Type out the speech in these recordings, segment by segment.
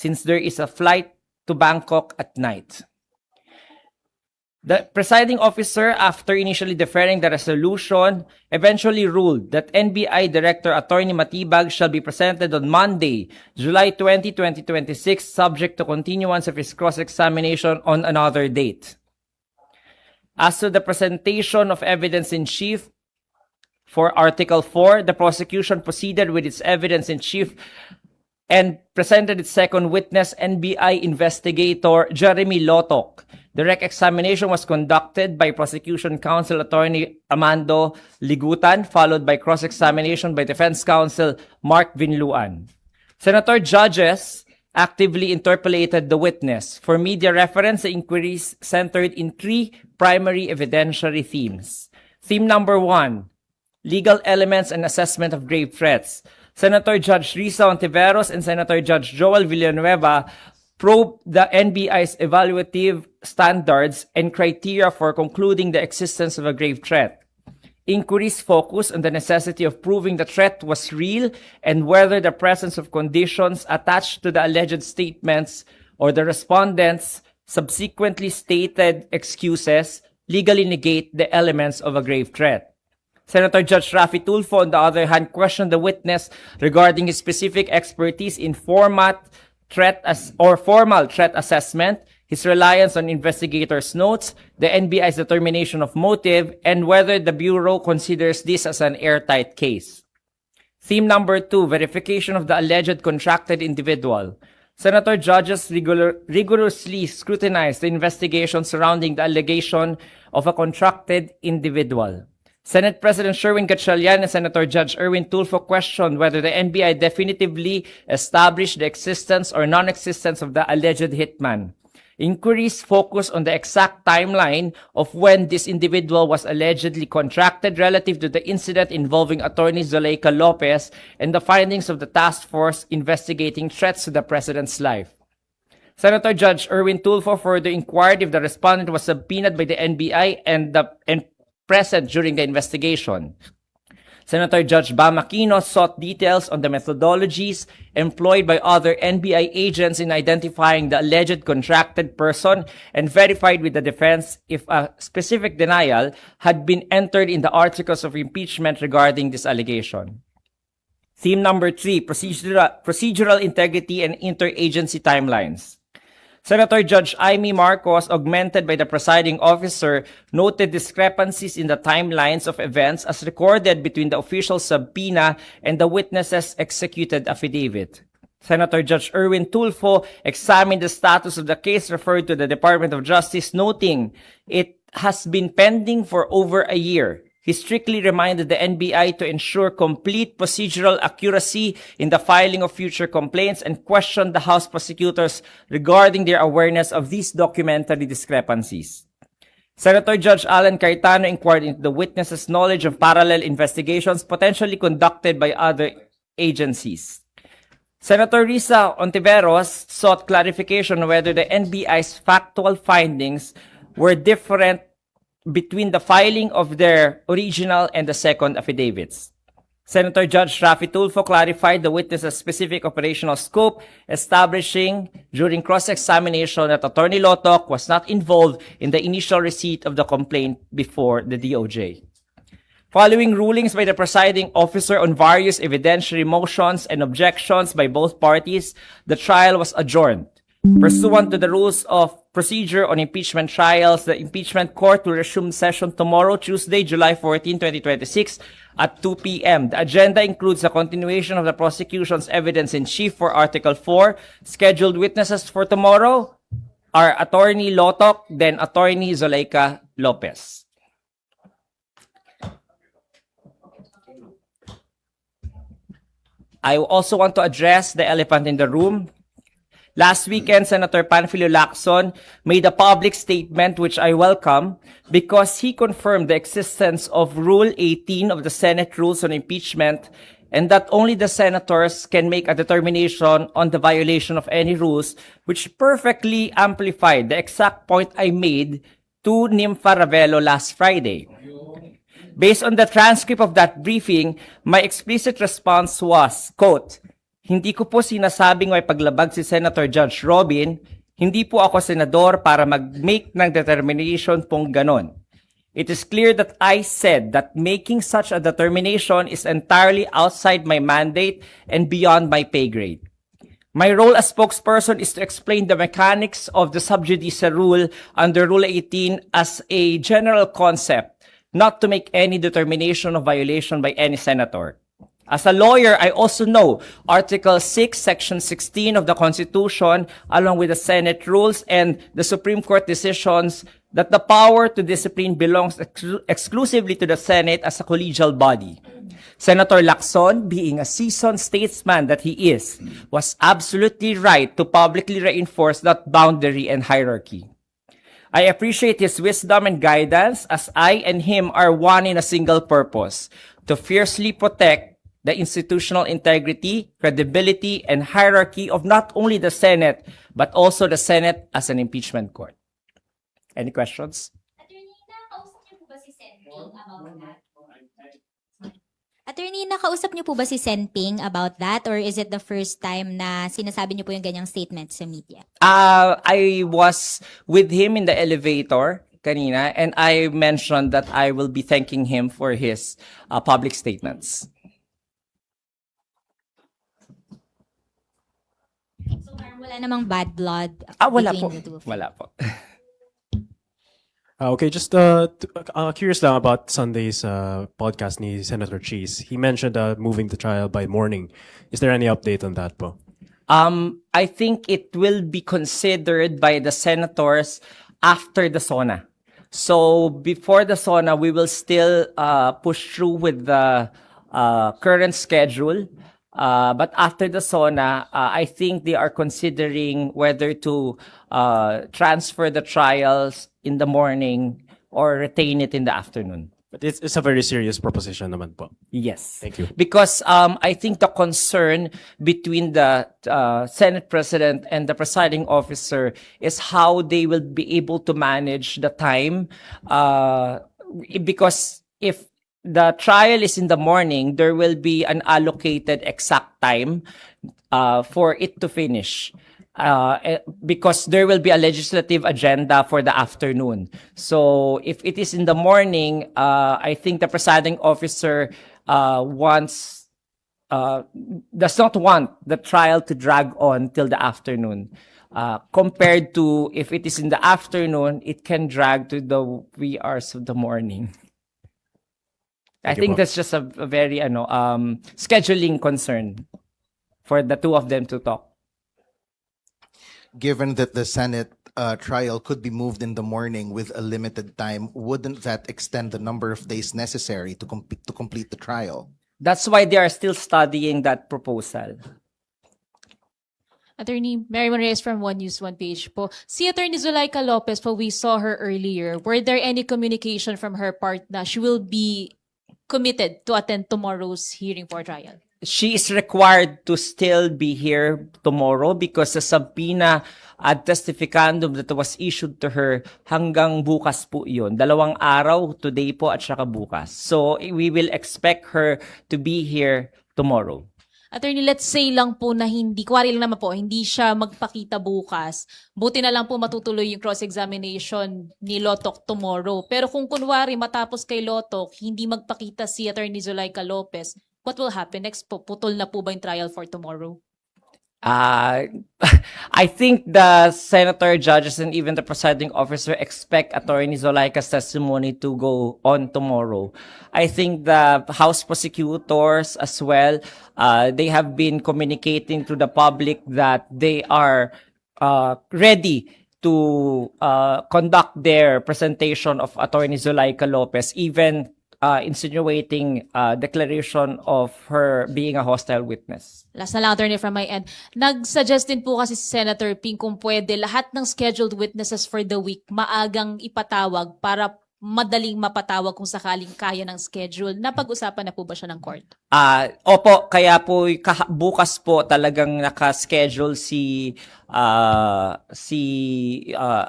since there is a flight to Bangkok at night. The presiding officer, after initially deferring the resolution, eventually ruled that NBI Director Attorney Matibag shall be presented on Monday, July 20, 2026, subject to continuance of his cross-examination on another date. As to the presentation of evidence in chief for Article 4, the prosecution proceeded with its evidence in chief and presented its second witness, NBI investigator Jeremy Lotok. Direct examination was conducted by Prosecution Counsel Attorney Amando Ligutan, followed by cross-examination by Defense Counsel Mark Vinluan. Senator judges actively interpolated the witness. For media reference, the inquiries centered in three primary evidentiary themes. Theme number 1, legal elements and assessment of grave threats. Senator Judge Risa Ontiveros and Senator Judge Joel Villanueva probe the NBI's evaluative standards and criteria for concluding the existence of a grave threat. Inquiries focus on the necessity of proving the threat was real and whether the presence of conditions attached to the alleged statements or the respondents' subsequently stated excuses legally negate the elements of a grave threat. Senator Judge Rafi Tulfo, on the other hand, questioned the witness regarding his specific expertise in formal threat assessment, his reliance on investigators' notes, the NBI's determination of motive, and whether the Bureau considers this as an airtight case. Theme number 2, verification of the alleged contracted individual. Senator judges rigorously scrutinized the investigation surrounding the allegation of a contracted individual. Senate President Sherwin Gatchalian and Senator Judge Erwin Tulfo questioned whether the NBI definitively established the existence or non-existence of the alleged hitman. Inquiries focus on the exact timeline of when this individual was allegedly contracted relative to the incident involving Attorney Zuleika Lopez and the findings of the task force investigating threats to the president's life. Senator Judge Erwin Tulfo further inquired if the respondent was subpoenaed by the NBI and present during the investigation. Senator Judge Bam Aquino sought details on the methodologies employed by other NBI agents in identifying the alleged contracted person and verified with the defense if a specific denial had been entered in the articles of impeachment regarding this allegation. Theme number 3, procedural integrity and interagency timelines. Senator Judge Amy Marcos, augmented by the presiding officer, noted discrepancies in the timelines of events as recorded between the official subpoena and the witness's executed affidavit. Senator Judge Erwin Tulfo examined the status of the case referred to the Department of Justice, noting it has been pending for over a year. He strictly reminded the NBI to ensure complete procedural accuracy in the filing of future complaints and questioned the House prosecutors regarding their awareness of these documentary discrepancies. Senator Judge Alan Cayetano inquired into the witness's knowledge of parallel investigations potentially conducted by other agencies. Senator Risa Ontiveros sought clarification on whether the NBI's factual findings were different between the filing of their original and the second affidavits. Senator Judge Rafi Tulfo clarified the witness's specific operational scope, establishing during cross-examination that Attorney Lotok was not involved in the initial receipt of the complaint before the DOJ. Following rulings by the presiding officer on various evidentiary motions and objections by both parties, the trial was adjourned. Pursuant to the rules of procedure on impeachment trials, the impeachment court will resume session tomorrow, Tuesday, July 14, 2026 at 2 p.m. The agenda includes a continuation of the prosecution's evidence in chief for Article 4. Scheduled witnesses for tomorrow are Attorney Lotok, then Attorney Zuleika Lopez. I also want to address the elephant in the room. Last weekend, Senator Panfilo Lacson made a public statement which I welcome because he confirmed the existence of Rule 18 of the Senate Rules on Impeachment and that only the senators can make a determination on the violation of any rules, which perfectly amplified the exact point I made to Nympha Ravelo last Friday. Based on the transcript of that briefing, my explicit response was, quote, Hindi ko po sinasabing may paglabag si Senator Judge Robin. Hindi po ako senador para mag-make ng determination pong ganon. It is clear that I said that making such a determination is entirely outside my mandate and beyond my pay grade. My role as spokesperson is to explain the mechanics of the sub judice rule under Rule 18 as a general concept, not to make any determination of violation by any senator. As a lawyer, I also know Article 6, Section 16 of the Constitution, along with the Senate rules and the Supreme Court decisions, that the power to discipline belongs exclusively to the Senate as a collegial body. Senator Lacson, being a seasoned statesman that he is, was absolutely right to publicly reinforce that boundary and hierarchy. I appreciate his wisdom and guidance as I and him are one in a single purpose, to fiercely protect the institutional integrity, credibility, and hierarchy of not only the Senate, but also the Senate as an impeachment court. Any questions? Attorney, nakausap niyo po ba si Senping about that? Or is it the first time na sinasabi niyo po yung ganyang statement sa media? I was with him in the elevator kanina, and I mentioned that I will be thanking him for his public statements. So parang wala namang bad blood Wala between po. the two of you? Wala po. Okay, just curious lang about Sunday's podcast ni Senator Cheese. He mentioned moving the trial by morning. Is there any update on that po? I think it will be considered by the senators after the SONA. So before the SONA, we will still push through with the current schedule. But after the SONA, I think they are considering whether to transfer the trials in the morning or retain it in the afternoon. But it's a very serious proposition naman po. Yes. Thank you. Because I think the concern between the Senate President and the presiding officer is how they will be able to manage the time. Because if the trial is in the morning, there will be an allocated exact time for it to finish. Because there will be a legislative agenda for the afternoon. So if it is in the morning, I think the presiding officer does not want the trial to drag on till the afternoon. Compared to if it is in the afternoon, it can drag to the wee hours of the morning. I Thank you think po. that's just a very scheduling concern for the two of them to talk. Given that the Senate trial could be moved in the morning with a limited time, wouldn't that extend the number of days necessary to complete the trial? That's why they are still studying that proposal. Attorney Mary Reyes from One News, One Page po. Si Attorney Zulaika Lopez po, we saw her earlier. Were there any communication from her part na she will be committed to attend tomorrow's hearing for trial? She is required to still be here tomorrow because the subpoena ad testificandum that was issued to her hanggang bukas po yun. 2 araw, today po at saka bukas. So we will expect her to be here tomorrow. Attorney, let's say lang po na hindi, kuwari lang naman po, hindi siya magpakita bukas. Buti na lang po matutuloy yung cross-examination ni Lotok tomorrow. Pero kung kunwari matapos kay Lotok, hindi magpakita si Attorney Zulaika Lopez, what will happen next po? Putol na po ba yung trial for tomorrow? I think the senator, judges, and even the presiding officer expect Attorney Zulaika's testimony to go on tomorrow. I think the House prosecutors as well, they have been communicating to the public that they are ready to conduct their presentation of Attorney Zulaika Lopez, even insinuating declaration of her being a hostile witness. Last na lang, Attorney, from my end. Nag-suggest din po kasi si Senator Ping kung pwede lahat ng scheduled witnesses for the week maagang ipatawag para madaling mapatawag kung sakaling kaya ng schedule. Napag-usapan na po ba siya ng court? Opo, kaya po bukas po talagang naka-schedule si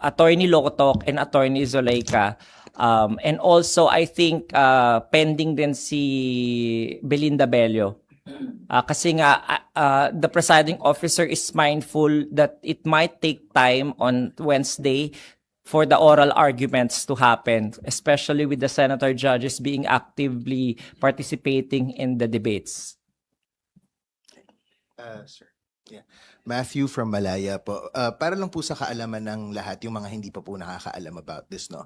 Attorney Lotok and Attorney Zulaika. And also, I think pending din si Belinda Bello Kasi nga, the presiding officer is mindful that it might take time on Wednesday for the oral arguments to happen, especially with the senator judges being actively participating in the debates. Sir. Yeah. Matthew from Malaya po. Para lang po sa kaalaman ng lahat, yung mga hindi pa po nakakaalam about this, no?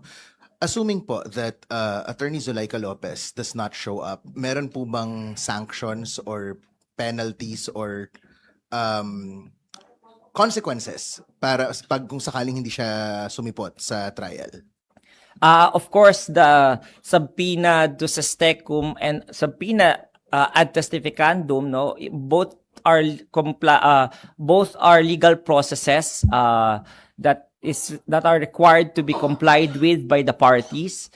Assuming po that Attorney Zulaika Lopez does not show up, meron po bang sanctions or penalties or consequences para pag kung sakaling hindi siya sumipot sa trial? Of course, the subpoena duces tecum and subpoena ad testificandum, no, both are legal processes that are required to be complied with by the parties,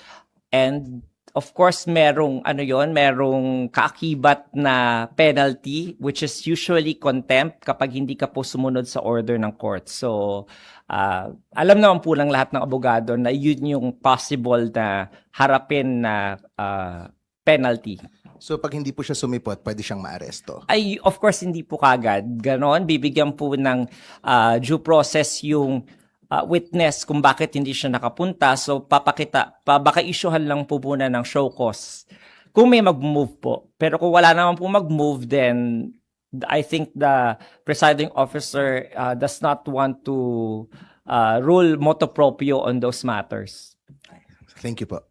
and of course merong kaakibat na penalty, which is usually contempt kapag hindi ka po sumunod sa order ng court. So alam naman po ng lahat ng abogado na yun yung possible na harapin na penalty. So pag hindi po siya sumipot, pwede siyang maaresto. Ay, of course, hindi po kagad. Ganon, bibigyan po ng due process yung witness kung bakit hindi siya nakapunta. So, baka isyuhan lang po muna ng show cause. Kung may mag-move po. Pero kung wala naman po mag-move, then I think the presiding officer does not want to rule motu proprio on those matters. Thank you po.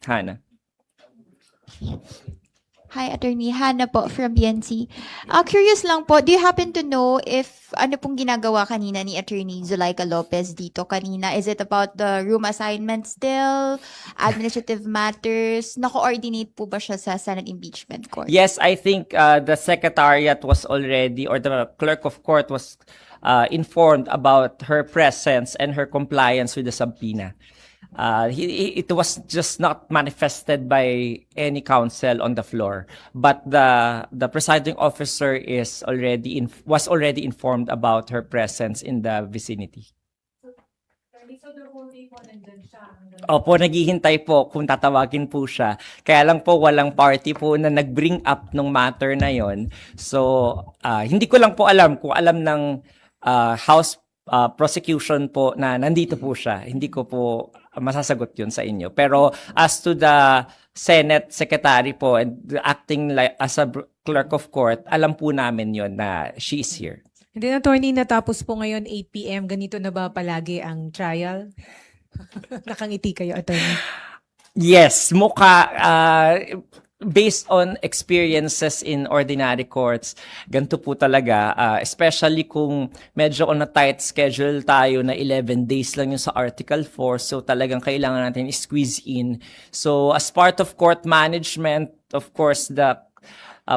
Hannah. Hi, Attorney. Hannah po from BNC. Curious lang po, do you happen to know if ano pong ginagawa kanina ni Attorney Zulaika Lopez dito kanina? Is it about the room assignment still? Administrative matters? Nako-coordinate po ba siya sa Senate Impeachment Court? Yes, I think the secretariat was already, or the clerk of court was informed about her presence and her compliance with the subpoena. It was just not manifested by any counsel on the floor, but the presiding officer was already informed about her presence in the vicinity. Opo, naghihintay po kung tatawagin po siya. Kaya lang po walang party po na nag-bring up nung matter na yon. So, hindi ko lang po alam kung alam ng House prosecution po na nandito po siya. Hindi ko po masasagot yun sa inyo. Pero as to the Senate Secretary po and acting like as a clerk of court, alam po namin yun na she is here. And then, Attorney, natapos po ngayon 8 p.m. Ganito na ba palagi ang trial? Nakangiti kayo, Attorney. Yes, based on experiences in ordinary courts, ganito po talaga, especially kung medyo on a tight schedule tayo na 11 days lang yung sa Article 4, so talagang kailangan natin squeeze in. So as part of court management, of course, the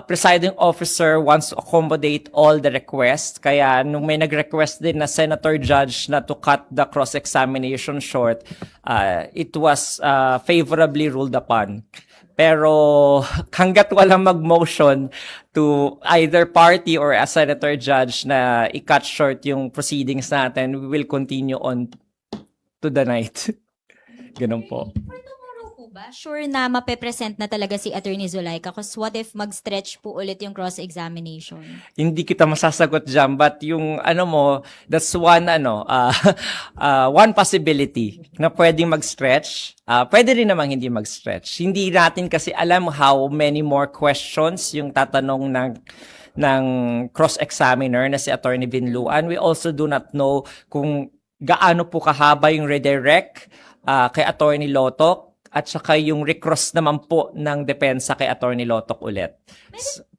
presiding officer wants to accommodate all the requests. Kaya nung may nag-request din na senator judge na to cut the cross-examination short, it was favorably ruled upon. Pero hanggat walang mag-motion to either party or a senator judge na i-cut short yung proceedings natin, we will continue on to the night. Ganun po. For tomorrow po ba, sure na mape-present na talaga si Attorney Zulaika? Because what if mag-stretch po ulit yung cross-examination? Hindi kita masasagot dyan, but yung that's one one possibility na pwedeng mag-stretch. Pwede rin namang hindi mag-stretch. Hindi natin kasi alam how many more questions yung tatanong ng cross-examiner na si Attorney Binluan. We also do not know kung gaano po kahaba yung redirect kay Attorney Lotok at saka yung recross naman po ng depensa kay Attorney Lotok ulit.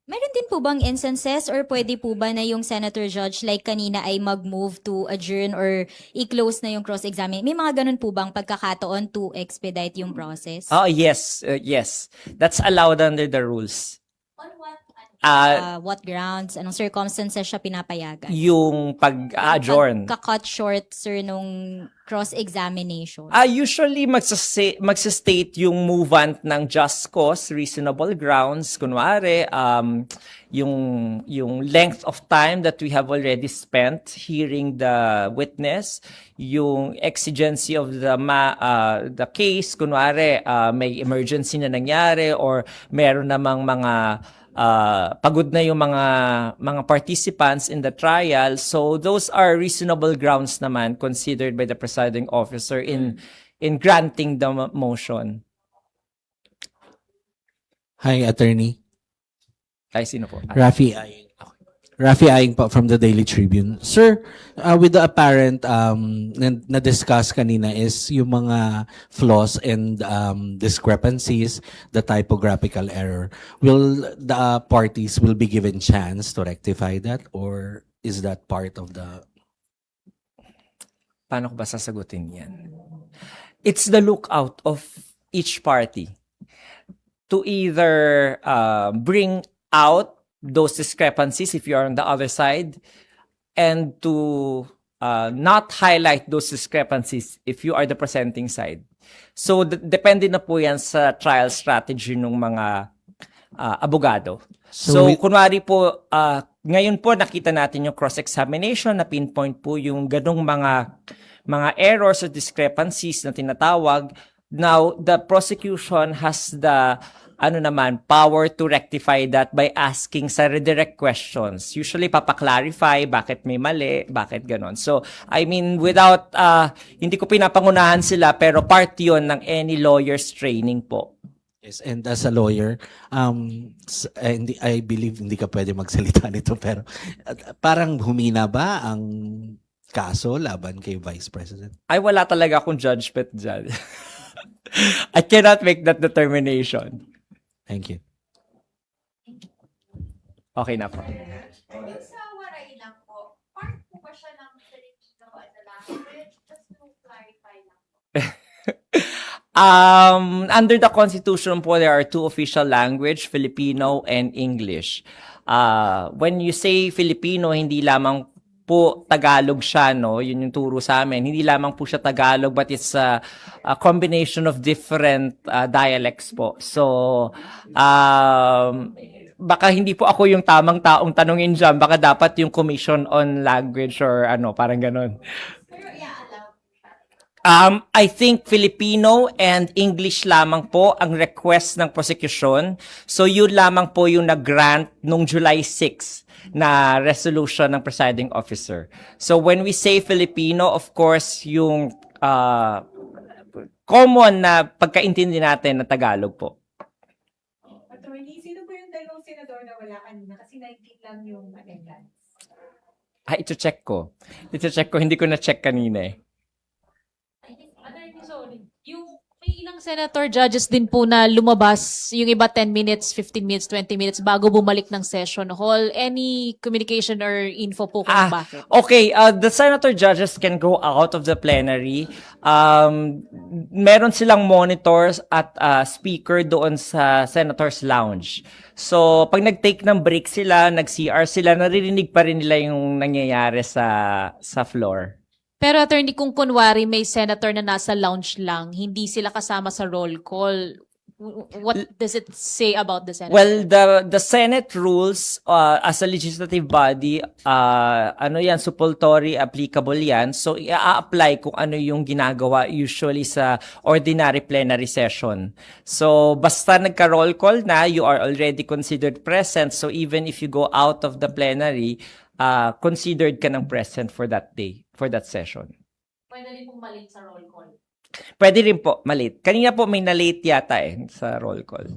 Meron din po bang instances or pwede po ba na yung senator judge like kanina ay mag-move to adjourn or i-close na yung cross-examination? May mga ganun po bang pagkakataon to expedite yung process? Oh, yes. Yes. That's allowed under the rules. On what? What grounds? Anong circumstances siya pinapayagan? Yung pag-adjourn. Pagka-cut short, sir, nung cross-examination. Usually, magsastate yung movant ng just cause, reasonable grounds. Kunwari, yung length of time that we have already spent hearing the witness, yung exigency of the case. Kunwari, may emergency na nangyari or meron namang mga pagod na yung mga participants in the trial. So those are reasonable grounds naman considered by the presiding officer in granting the motion. Hi, Attorney. Ay, sino po? Rafi Aying. Rafi Aying po from the Daily Tribune. Sir, with the apparent na-discuss kanina is yung mga flaws and discrepancies, the typographical error. Will the parties will be given chance to rectify that or is that part of the... Paano ko ba sasagutin yan? It's the lookout of each party to either bring out those discrepancies if you are on the other side and to not highlight those discrepancies if you are the presenting side. So, depende na po yan sa trial strategy ng mga abogado. So, kunwari po, ngayon po nakita natin yung cross-examination na pinpoint po yung ganong mga errors or discrepancies na tinatawag. Now, the prosecution has the power to rectify that by asking sa redirect questions. Usually, papaklarify bakit may mali, bakit ganon. So, I mean, without, hindi ko pinapangunahan sila, pero part yun ng any lawyer's training po. Yes, and as a lawyer, I believe hindi ka pwede magsalita nito, pero parang humina ba ang kaso laban kay Vice President? Ay, wala talaga akong judgment dyan. I cannot make that determination. Thank you. Okay na po. Sa waray lang po, part po ba siya ng Filipino as a language? Just to clarify lang po. Under the Constitution po, there are two official language, Filipino and English. When you say Filipino, hindi lamang po Tagalog siya, no? Yun yung turo sa amin. Hindi lamang po siya Tagalog, but it's a combination of different dialects po. So, baka hindi po ako yung tamang taong tanungin dyan. Baka dapat yung Commission on Language or parang ganon. I think Filipino and English lamang po ang request ng prosecution. So, yun lamang po yung nag-grant nung July 6 na resolution ng presiding officer. So, when we say Filipino, of course, yung common na pagkaintindi natin na Tagalog po. Attorney, sino po yung dalawang senador na wala kanina? Kasi 19 lang yung attendance. Ito-check ko. Hindi ko na-check kanina eh. Sorry. Yung may ilang senator judges din po na lumabas, yung iba 10 minutes, 15 minutes, 20 minutes bago bumalik ng session hall. Any communication or info po kung bakit? Okay, the senator judges can go out of the plenary. Meron silang monitors at speaker doon sa senator's lounge. So, pag nag-take ng break sila, nag-CR sila, naririnig pa rin nila yung nangyayari sa floor. Pero attorney, kung kunwari may senator na nasa lounge lang, hindi sila kasama sa roll call, what does it say about the senator? Well, the Senate rules as a legislative body, supultory applicable yan. So, i-apply kung ano yung ginagawa usually sa ordinary plenary session. So, basta nagka-roll call na, you are already considered present. So, even if you go out of the plenary, considered ka ng present for that day, for that session. Pwede rin pong malate sa roll call. Pwede rin po, malate. Kanina po may na-late yata sa roll call.